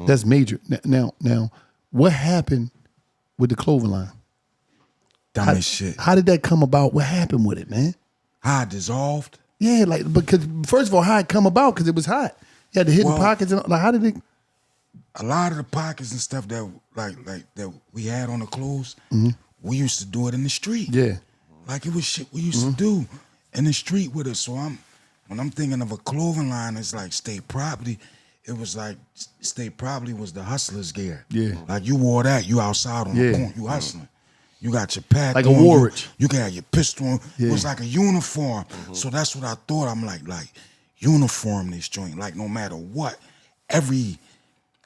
That's major. Now, what happened with the clothing line? Dumb as shit. How did that come about? What happened with it, man? How it dissolved? Yeah, like because first of all, how it come about? Because it was hot. You had the hidden pockets and like how did it? A lot of the pockets and stuff that like that we had on the clothes, we used to do it in the street. Yeah. Like it was shit we used to do in the street with us. So when I'm thinking of a clothing line, it's like state property. It was like state property was the hustler's gear. Yeah. Like you wore that, you outside on the corner, you hustling. You got your pack like on, a Warwick. You got your pistol on. Yeah. It was like a uniform. So that's what I thought. I'm like uniform this joint. Like no matter what, every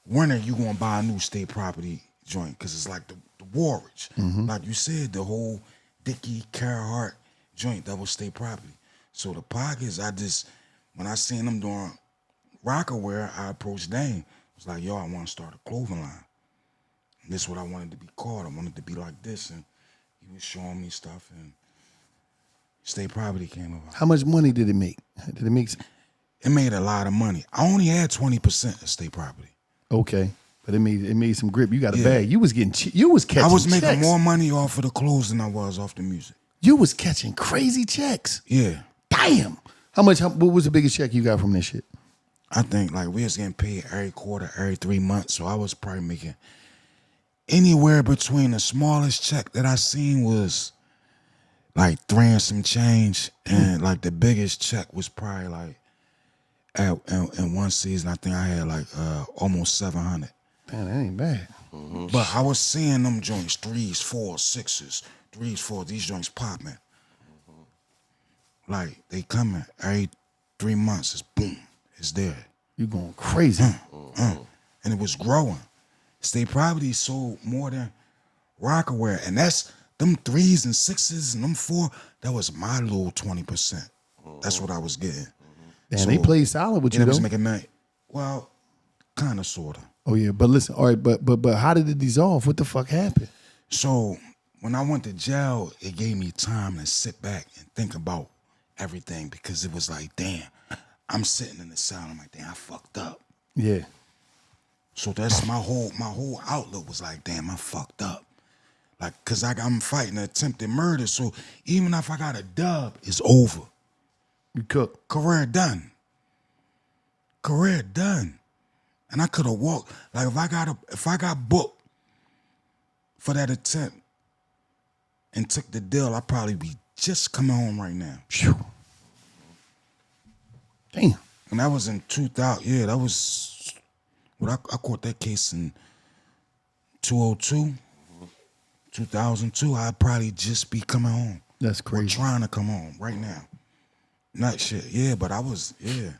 winter you gonna buy a new state property joint because it's like the Warwick. Like you said, the whole Dickie Carhartt joint that was state property. So the pockets, when I seen them doing rocker wear, I approached Dame. I was like, yo, I want to start a clothing line. And this is what I wanted to be called. I wanted to be like this. And he was showing me stuff and state property came about. How much money did it make? Did it make? It made a lot of money. I only had 20% of state property. Okay. But it made some grip. You got a bag. You was catching I was making checks. more money off of the clothes than I was off the music. You was catching crazy checks. Yeah. Damn. What was the biggest check you got from this shit? I think like we was getting paid every quarter, every 3 months. So I was probably making anywhere between the smallest check that I seen was like 3 and some change. And like the biggest check was probably like in one season, I think I had like almost 700. Man, that ain't bad. But I was seeing them joints, 3s, 4s, 6s, 3s, 4s, these joints popping. Like they coming every 3 months, it's boom, it's there. You going crazy. And it was growing. State property sold more than Rockaware. And that's them 3s and 6s and them 4, that was my little 20%. That's what I was getting. And they played solid with you, I though. was making money. Well, kind of, sort of. Oh, yeah. But listen, all right, but how did it dissolve? What the fuck happened? So when I went to jail, it gave me time to sit back and think about everything because it was like, damn, I'm sitting in the cell. I'm like, damn, I fucked up. Yeah. So that's my whole outlook was like, damn, I fucked up. Like, cause I'm fighting attempted murder. So even if I got a dub, it's over. You cook. Career done. Career done. And I could have walked. Like if I got booked for that attempt and took the deal, I'd probably be just coming home right now. Phew. Damn. And that was in 2000. Yeah, that was I caught that case in 2002. 2002, I'd probably just be coming home. That's crazy. Or trying to come home right now. Not shit. Yeah, but I was, yeah.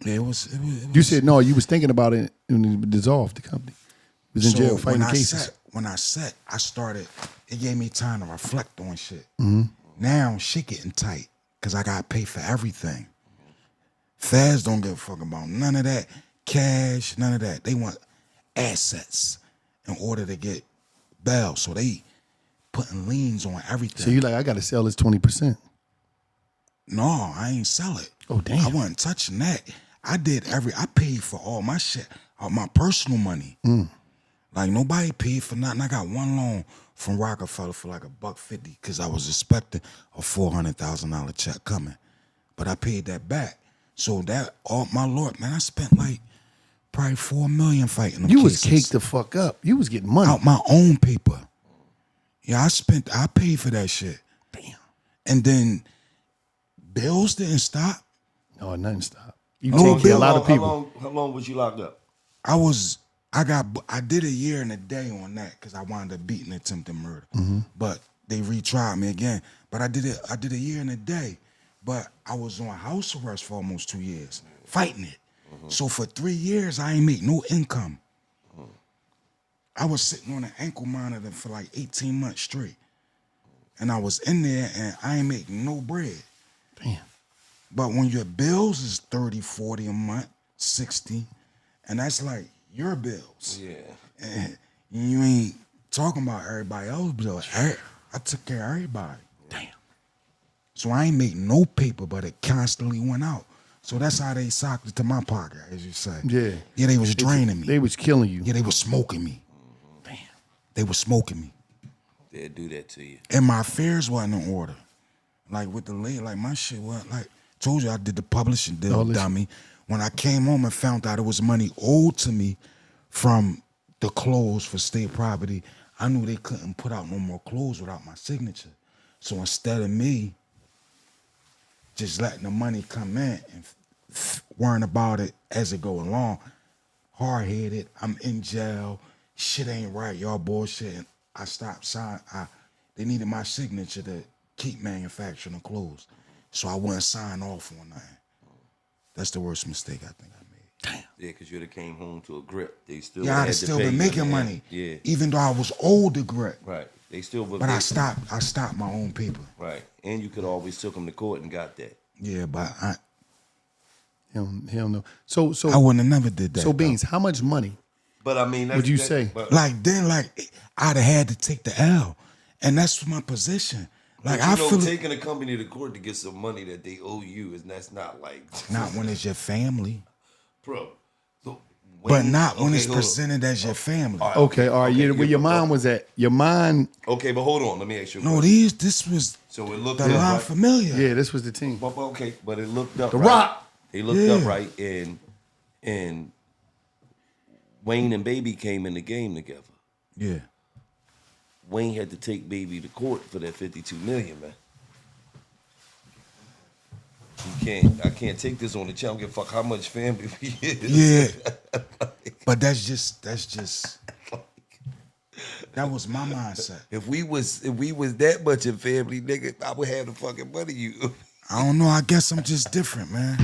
Yeah, it was. You said no, you was thinking about it when it dissolved the company. It was in jail fighting cases. When I started, it gave me time to reflect on shit. Now shit getting tight because I got to pay for everything. Feds don't give a fuck about none of that. Cash, none of that. They want assets in order to get bail. So they putting liens on everything. So you like, I got to sell this 20%. No, I ain't sell it. Oh, damn. I wasn't touching that. I paid for all my shit, all my personal money. Like nobody paid for nothing. I got one loan from Rockefeller for like $150 because I was expecting a $400,000 check coming. But I paid that back. So that, all my Lord, man, I spent like probably $4 million fighting them You cases. was caked the fuck up. You was getting money. Out my own paper. Yeah, I paid for that shit. Damn. And then bills didn't stop. No, nothing stopped. You take care of a lot of people. How long was you locked up? I did a year and a day on that because I wound up beating attempted murder. But they retried me again. But I did a year and a day. But I was on house arrest for almost 2 years, fighting it. So for 3 years, I ain't make no income. I was sitting on an ankle monitor for like 18 months straight. And I was in there and I ain't making no bread. Damn. But when your bills is 30, 40 a month, 60, and that's like your bills. Yeah. And you ain't talking about everybody else's bills. I took care of everybody. Damn. So I ain't make no paper, but it constantly went out. So that's how they socked it to my pocket, as you say. Yeah. Yeah, they was draining me. They was killing you. Yeah, they was smoking me. Damn. They was smoking me. They'd do that to you. And my affairs wasn't in order. Like with the lady, like my shit was like, told you I did the publishing deal, dummy. When I came home and found out it was money owed to me from the clothes for state property, I knew they couldn't put out no more clothes without my signature. So instead of me just letting the money come in and worrying about it as it go along, hard-headed, I'm in jail, shit ain't right, y'all bullshit. And I stopped signing. They needed my signature to keep manufacturing the clothes. So I wouldn't sign off on nothing. That's the worst mistake I think I made. Damn. Yeah, because you'd have came home to a grip. They still I'd have still been making money. Yeah. Even though I was owed the grip. Right. They still would. But I stopped my own paper. Right. And you could always took them to court and got that. Yeah, but Hell no. So I wouldn't have never did that. So Beans, how much money But I mean, would you say? Like then, I'd have had to take the L, and that's my position. Like I feel taking a company to court to get some money that they owe you that's not like not when it's your family, bro. So but not when it's presented as your family. All right. Yeah, where your mind was at. Your mind. Okay, but hold on. Let me ask you. No, this was so it looked the line right? familiar. Yeah, this was the team. But okay, but it looked up. The right. Rock. They looked up right, and Wayne and Baby came in the game together. Yeah. Wayne had to take Baby to court for that $52 million, man. I can't take this on the channel. Give a fuck how much family we is. Yeah. But that's just that was my mindset. If we was that much in family, nigga, I would have the fucking money you. I don't know. I guess I'm just different, man.